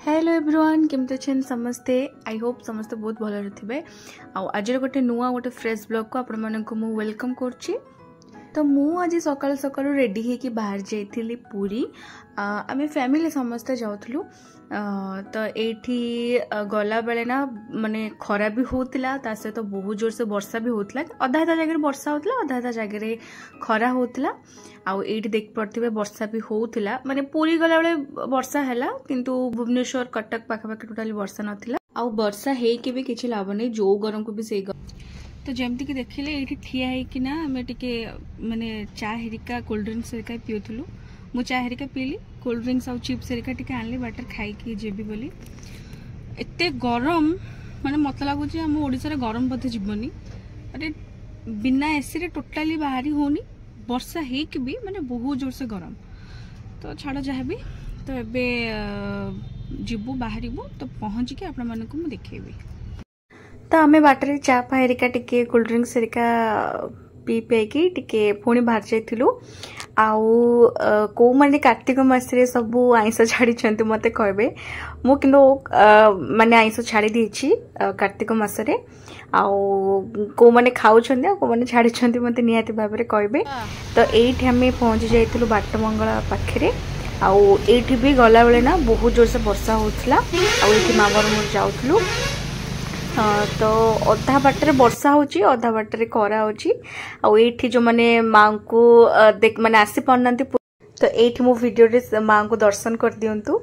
Hello everyone केमते छन समस्ते I hope समस्ते बहुत भल थे आज गोटे नुआ गोटे फ्रेश ब्लॉग को आपण मानक मु वेलकम करछि। तो मु आज सकाल सकाल रेडी होकर बाहर जाइली पूरी आम फैमिली समस्ते जाऊँ। तो ये गला बेले ना माने खरा भी होता ता सहित तो बहुत जोर से वर्षा भी होता अधा अधा जगह वर्षा होता अधा अधा जगह खरा होता आउ ये देख पड़े वर्षा भी होता माने पूरी गला बेले वर्षा है किंतु भुवनेश्वर कटक पाखापाखि टोटाली वर्षा नाथिला आउ वर्षा हेकि भी किछि लाभ नहीं जो गरम को भी से तो जमती कि देखिले ये ठिया होना आम टे माने चा हेरिका कोल्ड ड्रिंक्स हेरिका पीउथलु मु चा हेरिका पीली कोल्ड ड्रिंक्स आउ चिप्स हेरिका टे आनली बाटर खाई जेबी बोली एते गरम माने मत लगुच आम ओडिसा गरम बोधे जीवनी अरे बिना एसी रे टोटाली बाहरी होनी वर्षा हेकि भी माने बहुत जोर से गरम तो छाड़ जहाँ भी तो एबे जीवु बाहर तो पहुँच के आपण मानक मु देखेबी। तो आम बाटर चापा हेरिका टिके कोल्ड ड्रिंक्स हेरिका पी पेकी टिके पुणी बाहर जाइलु आउ को माने कार्तिक मासरे सब आइंस छाड़ी मते कहबे मु किंतु माने आइंस छाड़ी देछि कार्तिक मासरे आउ को माने खाउछन्ते को माने छाड़ी मते निहाती भाबरे कहबे। तो एठी हमें पहुंच जाइलु बाटमंगला पाखरे आउ एठी भी गला बेले ना बहुत जोर से वर्षा होतला आउ एठी मामर मु जाउथलु तो अधा बाटर वर्षा होची अधा बाटर खरा होची आउ एठी जो माने मां को देख माने आसी पन्नंती तो एठी मो वीडियो रे मां को दर्शन कर दियंतु।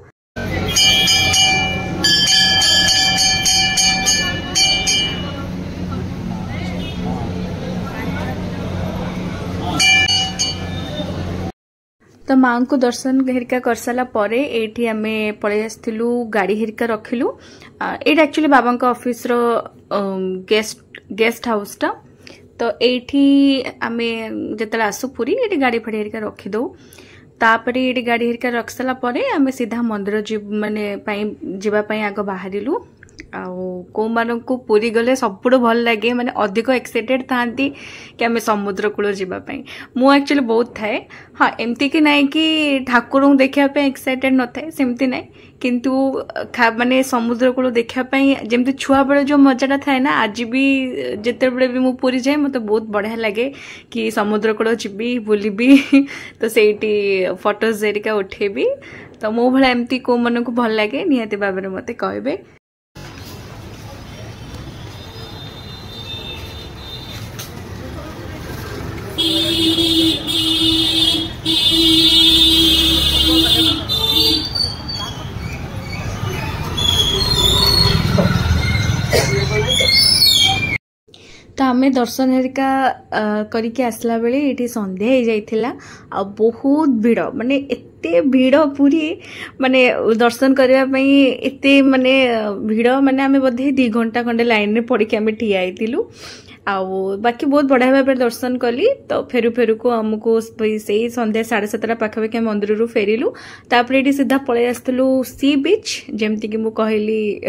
तो मां को दर्शन हेरिका कर सारा परे एठी आमे पळे आस्थिलु गाड़ी हेरिका रखिलु एटा एक्चुअली बाबा का ऑफिस रो गेस्ट हाउस टा तो एठी आमे जतला आसु पूरी एठी गाड़ी फड़ी हेरिका रखि दो तापरे एठी गाड़ी हेरिका रख सारा परे आमे सीधा मंदिर माने पई जिबा पई आगो बाहरिलु आउ को मान को पूरी गले सब भल लगे माने अधिक एक्साइटेड थांती कि आम समुद्र कूल जावाई मु एक्चुअली बहुत थाए हाँ एमती कि नाई कि ठाकुर देखापी एक्साइटेड न थाए सेमती नाई किंतु माने समुद्र कूल देखापी जमती छुआ बेले जो मजाटा थाए ना आज भी जिते बड़े भी मु पूरी जाए मत बहुत बढ़िया लगे कि समुद्र कूल जी बुलबी तो सेठी फोटोज हेरिका उठेबी तो मो भाया एमती को मन को भल लगे निहाती भाव में मत कहबे। तो आमे दर्शन हेरिका करके आसला बेले ये संध्या हो जाइथिला आ बहुत भीड़ माने एते भीड़ पूरी माने दर्शन करबा पई एते माने भीड़ माने आमे बोधे 2 घंटा खंडे लाइन रे पड़ी के आमे ठिया आइतिलु आउ बाकी बहुत बढ़िया भाव दर्शन कली। तो फेरु फेरु को हमको से संध्या 7:30 पाखापाखि मंदिर रू फेरिलु तापर ये सीधा पळे आस्तलु सी बीच जेमती कि मु कहली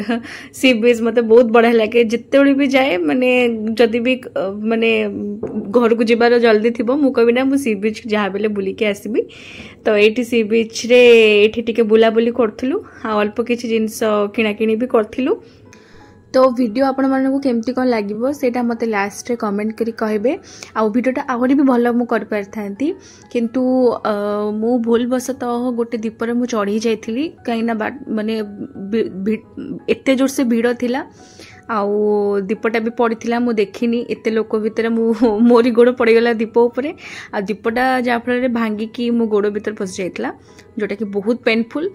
सी बीच मते बहुत बढ़िया लगे जिते भी जाए माने जदि भी माने घर को जीवार जल्दी थी मु कहबी ना मु सी बीच जहाँ बेले बुलिके आसबी। तो ये सी बीच रे एठी टिके बुलाबुली करथलु आ अल्प किछि जिंस किणाकिणी भी करथिलु। तो वीडियो आपण मानक केमती कौन लगे सेटा मते लास्ट रे कमेंट करी कहबे आ वीडियोटा आहुरी भी भल मु कर पारथांती किंतु मु भूल बसतः गोटे दीपर मु चढ़ी जाइथिली कहीं माने एते जोर से भीड़ थिला आउ दीपटा भी पड़ीथिला मु देखिनी एते लोक भितर मोरी गोड़ पड़गला दीप उपरे आ दीपटा जाफल भांगिकी मो गोड़ भीतर पस जाइथिला जोटा कि बहुत पेनफुल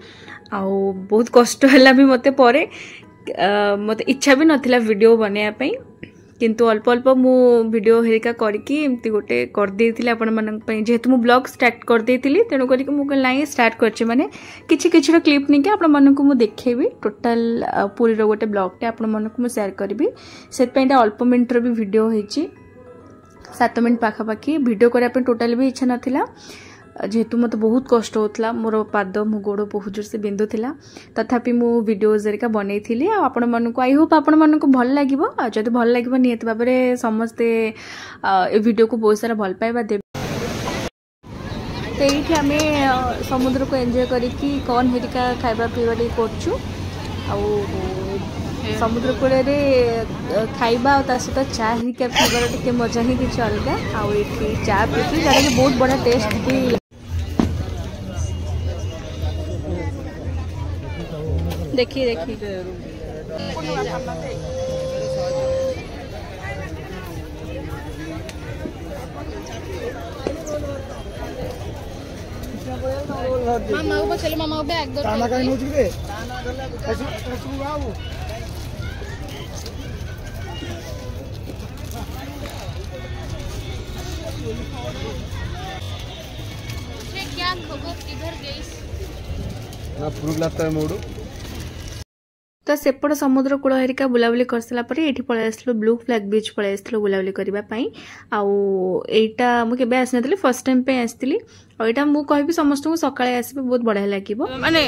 आउ बहुत कष्ट हला भी मते परे मत इच्छा भी नथिला वीडियो बनाया किंतु अल्प अल्प मु वीडियो हेरिका करके एमती गोटे कर देइथिले आपण मानन पई जेहेतु मु ब्लॉग स्टार्ट कर देइथिली तेनु करिक मु लाइन स्टार्ट करछि माने किछि किछि रो क्लिप निके आपण मानन को मु देखेबी टोटल पूरी रो गोटे ब्लॉग टे आपण मानन को मु शेयर करबी सेत पईटा अल्प मिनिट रो भी वीडियो हेछि 7 मिनिट पाखापाखि वीडियो करिया पे टोटल भी इच्छा नथिला जेहेतु मत बहुत कष्ट होता मोर पाद मो गोड़ बहुत जोर से बिंदुला तथापि मु वीडियोज हेरिका बनई थी आपण मानक आई होप आपण मानक भल लगे जब भल लगे निहत भाव में समस्ते ए वीडियो को बहुत सारा भल पाइबा देबे। तो ये आम समुद्र को एंजॉय करी कौन हेरिका खाइबा पीवा करछु समुद्र कूल खाइबा सहित चा हिका पीबार टे मजा ही किसी अलग आउ चा पीती जरा कि बहुत बढ़िया टेस्ट भी देखिए देखिए मामा चलो मामा बैग दो ताना काई नोच रे ऐसे बाबू क्या खबर किधर गई ना पुरुग लागता है मोडू तो सेपट समुद्र कूल हरिका बुलाबुली कर सारापर ये पलि आसलु ब्लू फ्लैग बीच पलि आसलु बुलाबुली करने आईटा मुझे आसी फर्स्ट टाइम पे आसती और यहाँ मुझे कहि समस्त को सकाଳେ आसबे बहुत बढ़िया लगे माने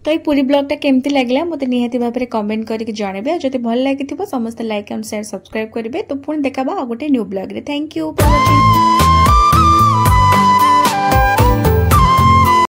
तो ये पूरी ब्लॉगटा केमती लगला मते निहाती भाव में कमेंट करके जनइबे जदि भल लगी समस्त लाइक एंड शेयर सब्सक्राइब करेंगे तो पुणी देखा गोटे न्यू ब्लॉग रे थैंक यू फॉर वाचिंग।